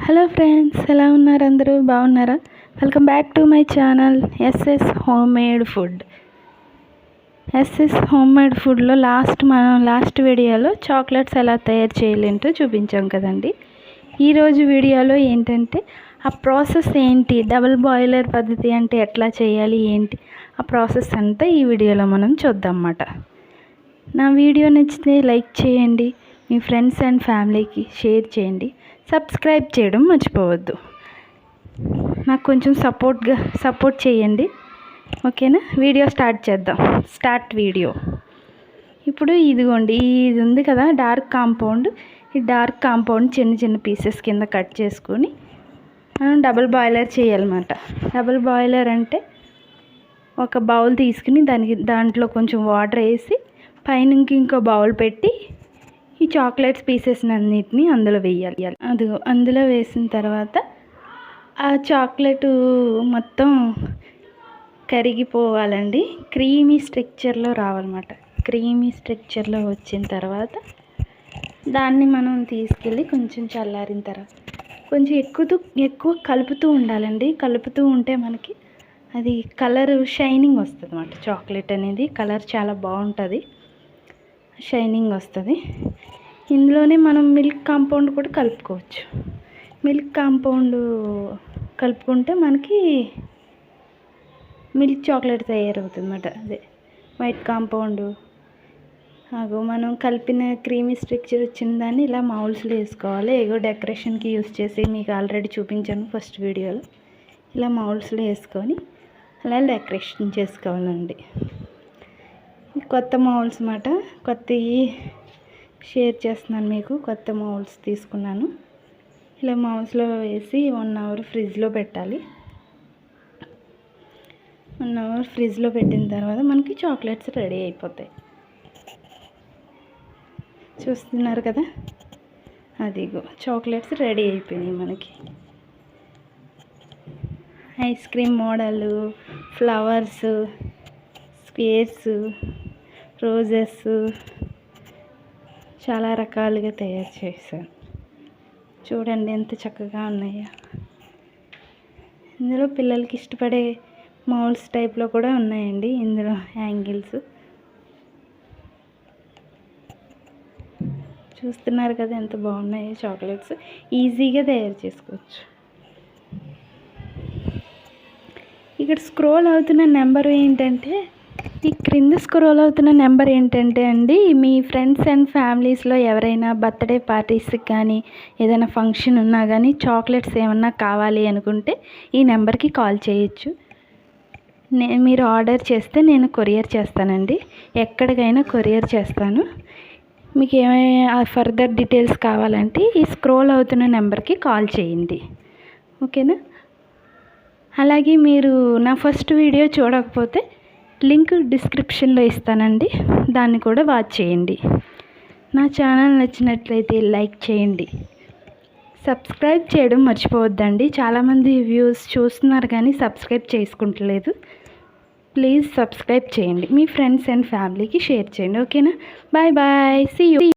Hello friends, ఎలా ఉన్నారు? అందరూ బాగున్నారా? Welcome back to my channel S S homemade food. S S homemade ఫుడ్లో లాస్ట్ వీడియోలో చాక్లెట్స్ ఎలా తయారు చేయాలంటో చూపించాం కదండి. ఈరోజు వీడియోలో ఏంటంటే ఆ ప్రాసెస్ ఏంటి, డబుల్ బాయిలర్ పద్ధతి అంటే ఎట్లా చేయాలి ఏంటి, ఆ ప్రాసెస్ అంతా ఈ వీడియోలో మనం చూద్దాం అన్నమాట. నా వీడియో నచ్చితే లైక్ చేయండి, మీ ఫ్రెండ్స్ అండ్ ఫ్యామిలీకి షేర్ చేయండి, సబ్స్క్రైబ్ చేయడం మర్చిపోవద్దు. నాకు కొంచెం సపోర్ట్ చేయండి, ఓకేనా? వీడియో స్టార్ట్ చేద్దాం. Start video. ఇప్పుడు ఇదిగోండి, ఇది ఉంది కదా డార్క్ కాంపౌండ్. ఈ డార్క్ కాంపౌండ్ చిన్న చిన్న పీసెస్ కింద కట్ చేసుకొని మనం డబుల్ బాయిలర్ చేయాలన్నమాట. డబుల్ బాయిలర్ అంటే ఒక బౌల్ తీసుకుని దాంట్లో కొంచెం వాటర్ వేసి పైన ఇంకో బౌల్ పెట్టి ఈ చాక్లెట్స్ పీసెస్ అన్నిటిని అందులో వేయాలి. అందులో వేసిన తర్వాత ఆ చాక్లెట్ మొత్తం కరిగిపోవాలండి. క్రీమీ స్ట్రక్చర్లో రావాలన్నమాట. క్రీమీ స్ట్రక్చర్లో వచ్చిన తర్వాత దాన్ని మనం తీసుకెళ్ళి కొంచెం చల్లారిన తర్వాత కొంచెం ఎక్కువ కలుపుతూ ఉండాలండి. కలుపుతూ ఉంటే మనకి అది కలర్ షైనింగ్ వస్తుంది అన్నమాట. చాక్లెట్ అనేది కలర్ చాలా బాగుంటుంది, షైనింగ్ వస్తుంది. ఇందులోనే మనం మిల్క్ కాంపౌండ్ కూడా కలుపుకోవచ్చు. మిల్క్ కాంపౌండ్ కలుపుకుంటే మనకి మిల్క్ చాక్లెట్ తయారవుతుంది అన్నమాట. అదే వైట్ కాంపౌండ్ మనం కలిపిన క్రీమీ స్ట్రక్చర్ వచ్చిన దాన్ని ఇలా మౌల్స్లో వేసుకోవాలి. డెకరేషన్కి యూస్ చేసి మీకు ఆల్రెడీ చూపించాను ఫస్ట్ వీడియోలో. ఇలా మౌల్స్లో వేసుకొని అలా డెకరేషన్ చేసుకోవాలండి. కొత్త మౌల్స్ అన్నమాట. కొత్తవి షేర్ చేస్తున్నాను మీకు. కొత్త మౌల్స్ తీసుకున్నాను. ఇలా మౌల్స్లో వేసి 1 అవర్ ఫ్రిడ్జ్లో పెట్టాలి. 1 అవర్ ఫ్రిడ్జ్లో పెట్టిన తర్వాత మనకి చాక్లెట్స్ రెడీ అయిపోతాయి. చూస్తున్నారు కదా, అదిగో చాక్లెట్స్ రెడీ అయిపోయినాయి మనకి. Ice cream model, flowers, squares, roses చాలా రకాలుగా తయారు చేశాను. చూడండి ఎంత చక్కగా ఉన్నాయో. ఇందులో పిల్లలకి ఇష్టపడే మౌల్స్ టైప్లో కూడా ఉన్నాయండి. ఇందులో యాంగిల్స్ చూస్తున్నారు కదా ఎంత బాగున్నాయో. చాక్లెట్స్ ఈజీగా తయారు చేసుకోవచ్చు. ఇక్కడ స్క్రోల్ అవుతున్న నెంబర్ ఏంటంటే, ఈ క్రింద స్క్రోల్ అవుతున్న నెంబర్ ఏంటంటే అండి, మీ ఫ్రెండ్స్ అండ్ ఫ్యామిలీస్లో ఎవరైనా బర్త్డే పార్టీస్కి కానీ ఏదైనా ఫంక్షన్ ఉన్నా కానీ చాక్లెట్స్ ఏమన్నా కావాలి అనుకుంటే ఈ నెంబర్కి కాల్ చేయొచ్చు. మీరు ఆర్డర్ చేస్తే నేను కొరియర్ చేస్తానండి. ఎక్కడికైనా కొరియర్ చేస్తాను. మీకు ఏమైనా ఫర్దర్ డీటెయిల్స్ కావాలంటే ఈ స్క్రోల్ అవుతున్న నెంబర్కి కాల్ చేయండి, ఓకేనా? అలాగే మీరు నా ఫస్ట్ వీడియో చూడకపోతే లింక్ డిస్క్రిప్షన్లో ఇస్తానండి, దాన్ని కూడా వాచ్ చేయండి. నా ఛానల్ నచ్చినట్లయితే లైక్ చేయండి, సబ్స్క్రైబ్ చేయడం మర్చిపోవద్దండి. చాలామంది వ్యూస్ చూస్తున్నారు కానీ సబ్స్క్రైబ్ చేసుకుంటలేదు. ప్లీజ్ సబ్స్క్రైబ్ చేయండి, మీ ఫ్రెండ్స్ అండ్ ఫ్యామిలీకి షేర్ చేయండి, ఓకేనా? Bye bye, see you.